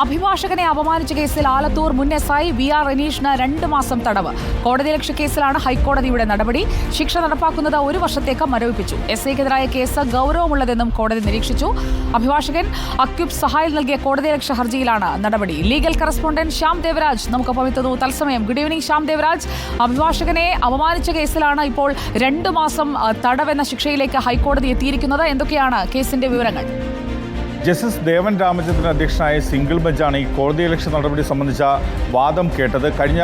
അഭിഭാഷകനെ അപമാനിച്ച കേസിൽ ആലത്തൂർ മുൻ എസ്ഐ വി.ആർ. റനീഷിന് 2 മാസം തടവ്. കോടതിയലക്ഷ്യ കേസിലാണ് ഹൈക്കോടതിയുടെ നടപടി. ശിക്ഷ നടപ്പാക്കുന്നത് 1 വർഷത്തേക്ക് മരവിപ്പിച്ചു. എസ്ഐക്കെതിരായ കേസ് ഗൗരവമുള്ളതെന്നും കോടതി നിരീക്ഷിച്ചു. അഭിഭാഷകൻ അക്യൂബ് സഹായിൽ നൽകിയ കോടതിയലക്ഷ്യ ഹർജിയിലാണ് നടപടി. ലീഗൽ കറസ്പോണ്ടന്റ് ശ്യാം ദേവരാജ് നമുക്കൊപ്പം എത്തുന്നു തത്സമയം. Good evening Shyam Devaraj. അഭിഭാഷകനെ അപമാനിച്ച കേസിലാണ് ഇപ്പോൾ 2 മാസം തടവെന്ന ശിക്ഷയിലേക്ക് ഹൈക്കോടതി എത്തിയിരിക്കുന്നത്. എന്തൊക്കെയാണ് കേസിന്റെ വിവരങ്ങൾ? ജസ്റ്റിസ് ദേവൻ രാമചന്ദ്രൻ അധ്യക്ഷനായ സിംഗിൾ ബെഞ്ചാണ് ഈ കോടതിയലക്ഷ്യ നടപടി സംബന്ധിച്ച വാദം കേട്ടത്. കഴിഞ്ഞ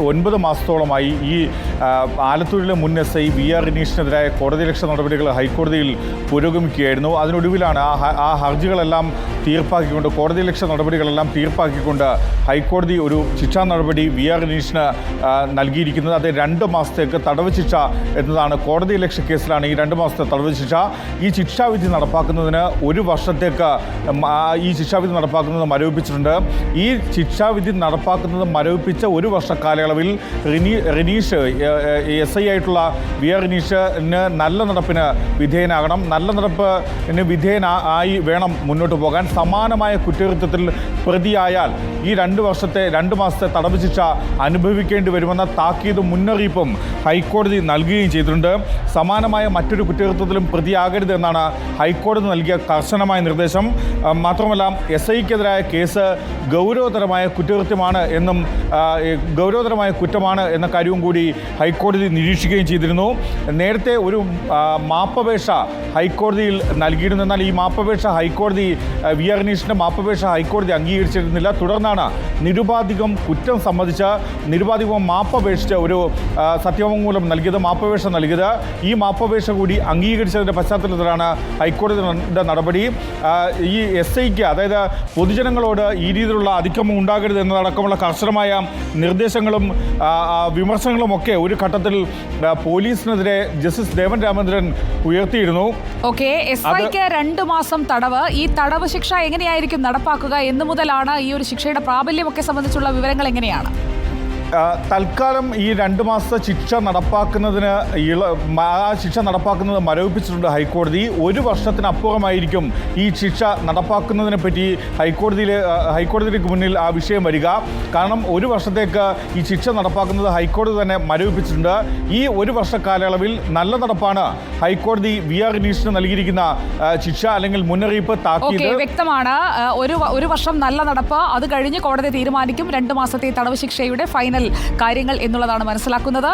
9 മാസത്തോളമായി ഈ ആലത്തൂരിലെ മുൻ എസ്ഐ വി.ആർ. റനീഷിനെതിരായ കോടതിയലക്ഷ്യ നടപടികൾ ഹൈക്കോടതിയിൽ പുരോഗമിക്കുകയായിരുന്നു. അതിനൊടുവിലാണ് ആ ഹർജികളെല്ലാം തീർപ്പാക്കിക്കൊണ്ട് കോടതിയലക്ഷ്യ നടപടികളെല്ലാം തീർപ്പാക്കിക്കൊണ്ട് ഹൈക്കോടതി ഒരു ശിക്ഷാ നടപടി വി.ആർ. റനീഷിന് നൽകിയിരിക്കുന്നത്. അത് 2 മാസത്തേക്ക് തടവ് ശിക്ഷ എന്നതാണ്. കോടതിയലക്ഷ്യ കേസിലാണ് ഈ 2 മാസത്തെ തടവ് ശിക്ഷ. ഈ ശിക്ഷാവിധി നടപ്പാക്കുന്നതിന് 1 വർഷത്തേക്ക് ഈ ശിക്ഷാവിധി നടപ്പാക്കുന്നത് മരവിപ്പിച്ചിട്ടുണ്ട്. ഈ ശിക്ഷാവിധി നടപ്പാക്കുന്നത് മരവിപ്പിച്ച 1 വർഷ കാലയളവിൽ റനീഷ് എസ് ഐ ആയിട്ടുള്ള വി.ആർ. റനീഷിന് നല്ല നടപ്പിന് വിധേയനാകണം. നല്ല നടപ്പിന് വിധേയനായി വേണം മുന്നോട്ട് പോകാൻ. സമാനമായ കുറ്റകൃത്യത്തിൽ പ്രതിയായാൽ ഈ 2 മാസത്തെ തടവ് ശിക്ഷ അനുഭവിക്കേണ്ടി വരുമെന്ന താക്കീതും മുന്നറിയിപ്പും ഹൈക്കോടതി നൽകുകയും ചെയ്തിട്ടുണ്ട്. സമാനമായ മറ്റൊരു കുറ്റകൃത്യത്തിലും പ്രതിയാകരുത് എന്നാണ് ഹൈക്കോടതി നൽകിയ കർശനമായ നിർദ്ദേശം. മാത്രമല്ല എസ് ഐക്കെതിരായ കേസ് ഗൗരവതരമായ കുറ്റകൃത്യമാണ് എന്നും ഗൗരവതരമായ കുറ്റമാണ് എന്ന കാര്യവും കൂടി ഹൈക്കോടതി നിരീക്ഷിക്കുകയും ചെയ്തിരുന്നു. നേരത്തെ ഒരു മാപ്പപേക്ഷ ഹൈക്കോടതിയിൽ നൽകിയിരുന്നു. എന്നാൽ ഈ മാപ്പപേക്ഷ ഹൈക്കോടതി വി.ആർ. റനീഷിൻ്റെ മാപ്പപേക്ഷ ഹൈക്കോടതി അംഗീകരിച്ചിരുന്നില്ല. തുടർന്നാണ് നിരുപാധികം കുറ്റം സംബന്ധിച്ച് നിരുപാധികം മാപ്പപേക്ഷിച്ച് ഒരു സത്യവാങ്മൂലം നൽകിയത്, മാപ്പപേക്ഷ നൽകിയത്. ഈ മാപ്പപേക്ഷ കൂടി അംഗീകരിച്ചതിൻ്റെ പശ്ചാത്തലത്തിലാണ് ഹൈക്കോടതിയുടെ നടപടി. ഈ എസ് ഐക്ക്, അതായത് പൊതുജനങ്ങളോട് ഈ രീതിയിലുള്ള അതിക്രമം ഉണ്ടാകരുത് എന്നതടക്കമുള്ള കർശനമായ നിർദ്ദേശങ്ങളും വിമർശനങ്ങളും ഒക്കെ ഒരു ഘട്ടത്തിൽ പോലീസിനെതിരെ justice Devan Ramachandran ഉയർത്തിയിരുന്നു. Okay, S ഐക്ക് 2 മാസം തടവ്. ഈ തടവ് ശിക്ഷ എങ്ങനെയായിരിക്കും നടപ്പാക്കുക? എന്നു മുതലാണ് ഈ ഒരു ശിക്ഷയുടെ പ്രാബല്യമൊക്കെ സംബന്ധിച്ചുള്ള വിവരങ്ങൾ എങ്ങനെയാണ്? തൽക്കാലം ഈ 2 മാസത്തെ ശിക്ഷ നടപ്പാക്കുന്നതിന് ശിക്ഷ നടപ്പാക്കുന്നത് മരവിപ്പിച്ചിട്ടുണ്ട് ഹൈക്കോടതി. 1 വർഷത്തിനപ്പുറമായിരിക്കും ഈ ശിക്ഷ നടപ്പാക്കുന്നതിനെ പറ്റി ഹൈക്കോടതിക്ക് മുന്നിൽ ആ വിഷയം വരിക. കാരണം 1 വർഷത്തേക്ക് ഈ ശിക്ഷ നടപ്പാക്കുന്നത് ഹൈക്കോടതി തന്നെ മരവിപ്പിച്ചിട്ടുണ്ട്. ഈ 1 വർഷ കാലയളവിൽ നല്ല നടപ്പാണ് ഹൈക്കോടതി വി.ആർ. റനീഷിന് നൽകിയിരിക്കുന്ന ശിക്ഷ അല്ലെങ്കിൽ മുന്നറിയിപ്പ്, താക്കീത്. വ്യക്തമാണ്. ഒരു വർഷം നല്ല നടപ്പ്, അത് കഴിഞ്ഞ് കോടതി തീരുമാനിക്കും 2 മാസത്തെ തടവ് ശിക്ഷയുടെ ഫൈനൽ കാര്യങ്ങൾ എന്നുള്ളതാണ് മനസ്സിലാക്കുന്നത്.